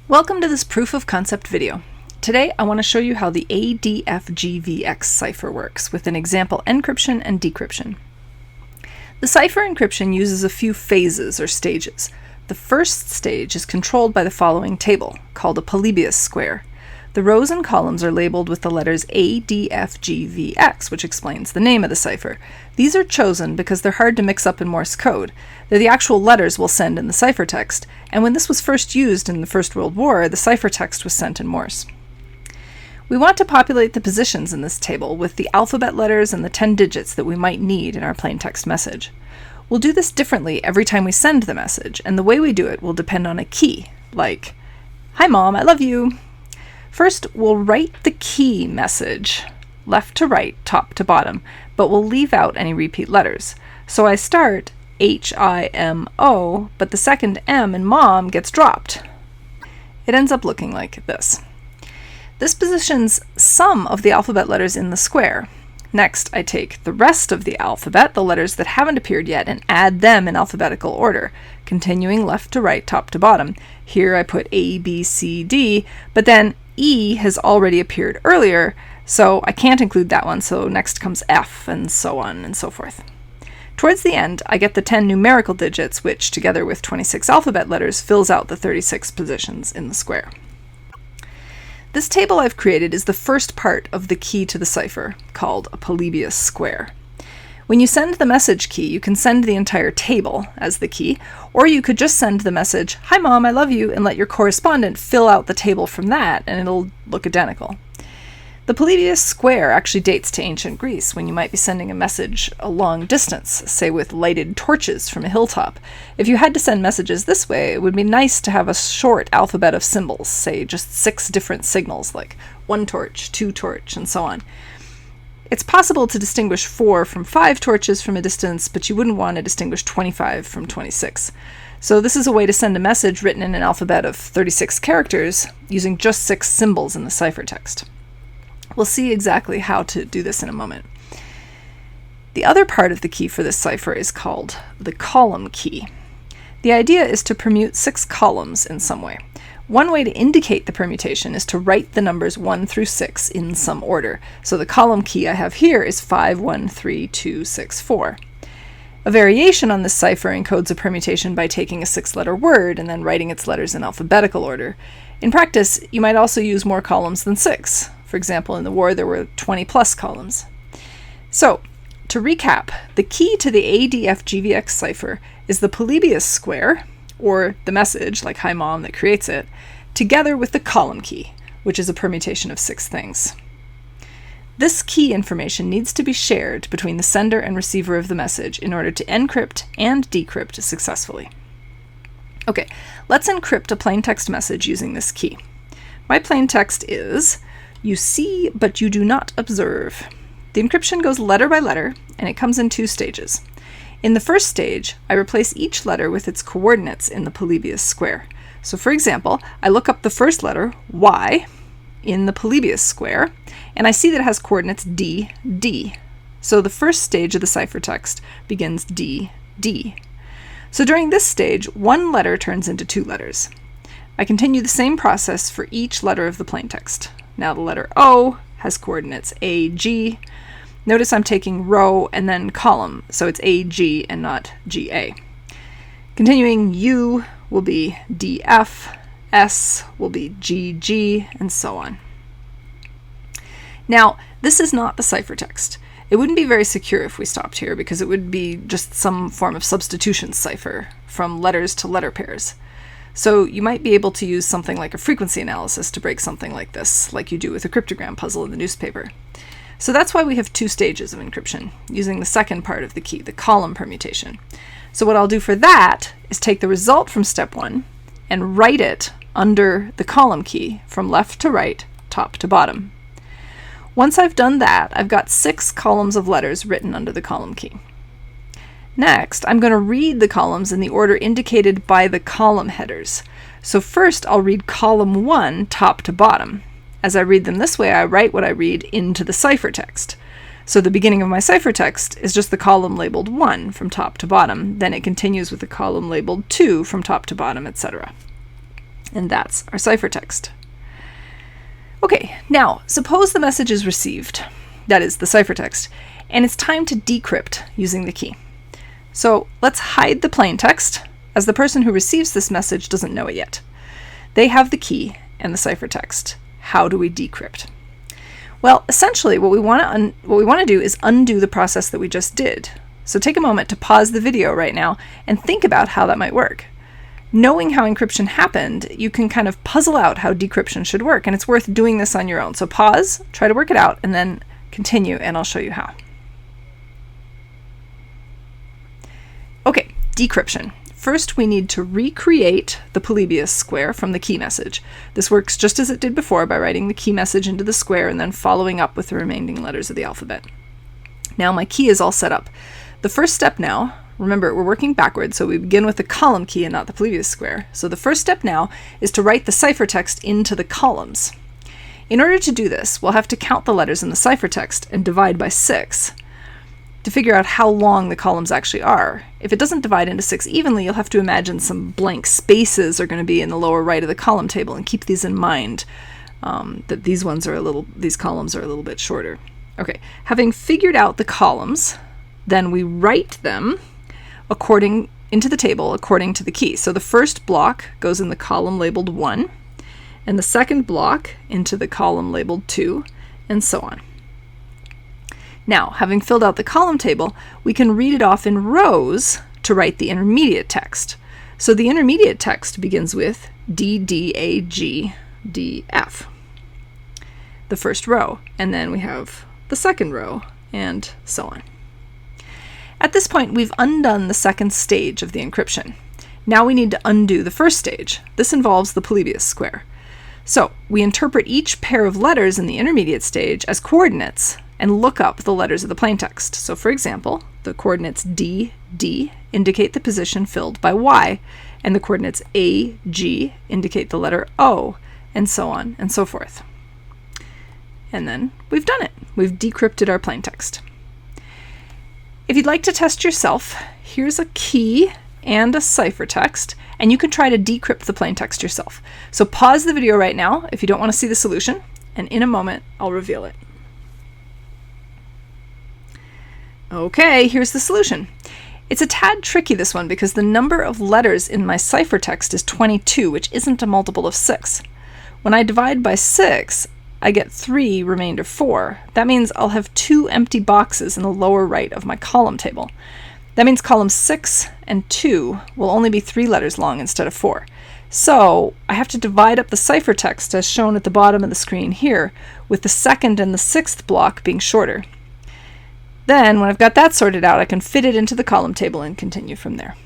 Welcome to this proof of concept video. Today I want to show you how the ADFGVX cipher works with an example encryption and decryption. The cipher encryption uses a few phases or stages. The first stage is controlled by the following table, called a Polybius Square. The rows and columns are labeled with the letters ADFGVX, which explains the name of the cipher. These are chosen because they're hard to mix up in Morse code. They're the actual letters we'll send in the ciphertext, and when this was first used in the First World War, the ciphertext was sent in Morse. We want to populate the positions in this table with the alphabet letters and the 10 digits that we might need in our plain text message. We'll do this differently every time we send the message, and the way we do it will depend on a key, like, "Hi Mom, I love you." First, we'll write the key message, left to right, top to bottom, but we'll leave out any repeat letters. So I start HIMO, but the second M in Mom gets dropped. It ends up looking like this. This positions some of the alphabet letters in the square. Next, I take the rest of the alphabet, the letters that haven't appeared yet, and add them in alphabetical order, continuing left to right, top to bottom. Here I put A, B, C, D, but then E has already appeared earlier, so I can't include that one, so next comes F, and so on and so forth. Towards the end, I get the 10 numerical digits, which, together with 26 alphabet letters, fills out the 36 positions in the square. This table I've created is the first part of the key to the cipher, called a Polybius Square. When you send the message key, you can send the entire table as the key, or you could just send the message, "Hi Mom, I love you," and let your correspondent fill out the table from that, and it'll look identical. The Polybius Square actually dates to ancient Greece, when you might be sending a message a long distance, say with lighted torches from a hilltop. If you had to send messages this way, it would be nice to have a short alphabet of symbols, say just 6 different signals, like 1 torch, 2 torch, and so on. It's possible to distinguish 4 from 5 torches from a distance, but you wouldn't want to distinguish 25 from 26. So this is a way to send a message written in an alphabet of 36 characters using just 6 symbols in the ciphertext. We'll see exactly how to do this in a moment. The other part of the key for this cipher is called the column key. The idea is to permute 6 columns in some way. One way to indicate the permutation is to write the numbers 1 through 6 in some order. So the column key I have here is 5, 1, 3, 2, 6, 4. A variation on this cipher encodes a permutation by taking a 6-letter word and then writing its letters in alphabetical order. In practice, you might also use more columns than 6. For example, in the war there were 20+ columns. So, to recap, the key to the ADFGVX cipher is the Polybius Square, or the message, like "Hi Mom," that creates it, together with the column key, which is a permutation of 6 things. This key information needs to be shared between the sender and receiver of the message in order to encrypt and decrypt successfully. Okay, let's encrypt a plain text message using this key. My plain text is, "You see, but you do not observe." The encryption goes letter by letter, and it comes in 2 stages. In the first stage, I replace each letter with its coordinates in the Polybius Square. So for example, I look up the first letter, Y, in the Polybius Square, and I see that it has coordinates D, D. So the first stage of the ciphertext begins D, D. So during this stage, 1 letter turns into 2 letters. I continue the same process for each letter of the plaintext. Now the letter O has coordinates A, G. Notice I'm taking row and then column, so it's AG and not GA. Continuing, U will be DF, S will be GG, and so on. Now, this is not the ciphertext. It wouldn't be very secure if we stopped here, because it would be just some form of substitution cipher from letters to letter pairs. So you might be able to use something like a frequency analysis to break something like this, like you do with a cryptogram puzzle in the newspaper. So that's why we have 2 stages of encryption, using the second part of the key, the column permutation. So what I'll do for that is take the result from step 1 and write it under the column key from left to right, top to bottom. Once I've done that, I've got 6 columns of letters written under the column key. Next, I'm going to read the columns in the order indicated by the column headers. So first, I'll read column 1 top to bottom. As I read them this way, I write what I read into the ciphertext. So the beginning of my ciphertext is just the column labeled 1 from top to bottom. Then it continues with the column labeled 2 from top to bottom, etc. And that's our ciphertext. Okay, now suppose the message is received, that is the ciphertext, and it's time to decrypt using the key. So let's hide the plain text, as the person who receives this message doesn't know it yet. They have the key and the ciphertext. How do we decrypt? Well, essentially what we want to do is undo the process that we just did. So take a moment to pause the video right now and think about how that might work. Knowing how encryption happened, you can kind of puzzle out how decryption should work, and it's worth doing this on your own. So pause, try to work it out, and then continue, and I'll show you how. Okay, decryption. First, we need to recreate the Polybius square from the key message. This works just as it did before by writing the key message into the square and then following up with the remaining letters of the alphabet. Now my key is all set up. The first step now, remember we're working backwards, so we begin with the column key and not the Polybius square. So the first step now is to write the ciphertext into the columns. In order to do this, we'll have to count the letters in the ciphertext and divide by 6 to figure out how long the columns actually are. If it doesn't divide into 6 evenly, you'll have to imagine some blank spaces are going to be in the lower right of the column table, and keep these in mind, that these columns are a little bit shorter. Okay, having figured out the columns, then we write them into the table according to the key. So the first block goes in the column labeled 1, and the second block into the column labeled 2, and so on. Now, having filled out the column table, we can read it off in rows to write the intermediate text. So the intermediate text begins with D, D, A, G, D, F, the first row, and then we have the second row, and so on. At this point, we've undone the second stage of the encryption. Now we need to undo the first stage. This involves the Polybius square. So we interpret each pair of letters in the intermediate stage as coordinates and look up the letters of the plaintext. So for example, the coordinates D, D indicate the position filled by Y, and the coordinates A, G indicate the letter O, and so on and so forth. And then we've done it. We've decrypted our plaintext. If you'd like to test yourself, here's a key and a ciphertext, and you can try to decrypt the plaintext yourself. So pause the video right now if you don't want to see the solution, and in a moment I'll reveal it. Okay, here's the solution. It's a tad tricky, this one, because the number of letters in my ciphertext is 22, which isn't a multiple of 6. When I divide by 6, I get 3 remainder 4. That means I'll have 2 empty boxes in the lower right of my column table. That means columns 6 and 2 will only be 3 letters long instead of 4. So I have to divide up the ciphertext as shown at the bottom of the screen here, with the second and the 6th block being shorter. Then, when I've got that sorted out, I can fit it into the column table and continue from there.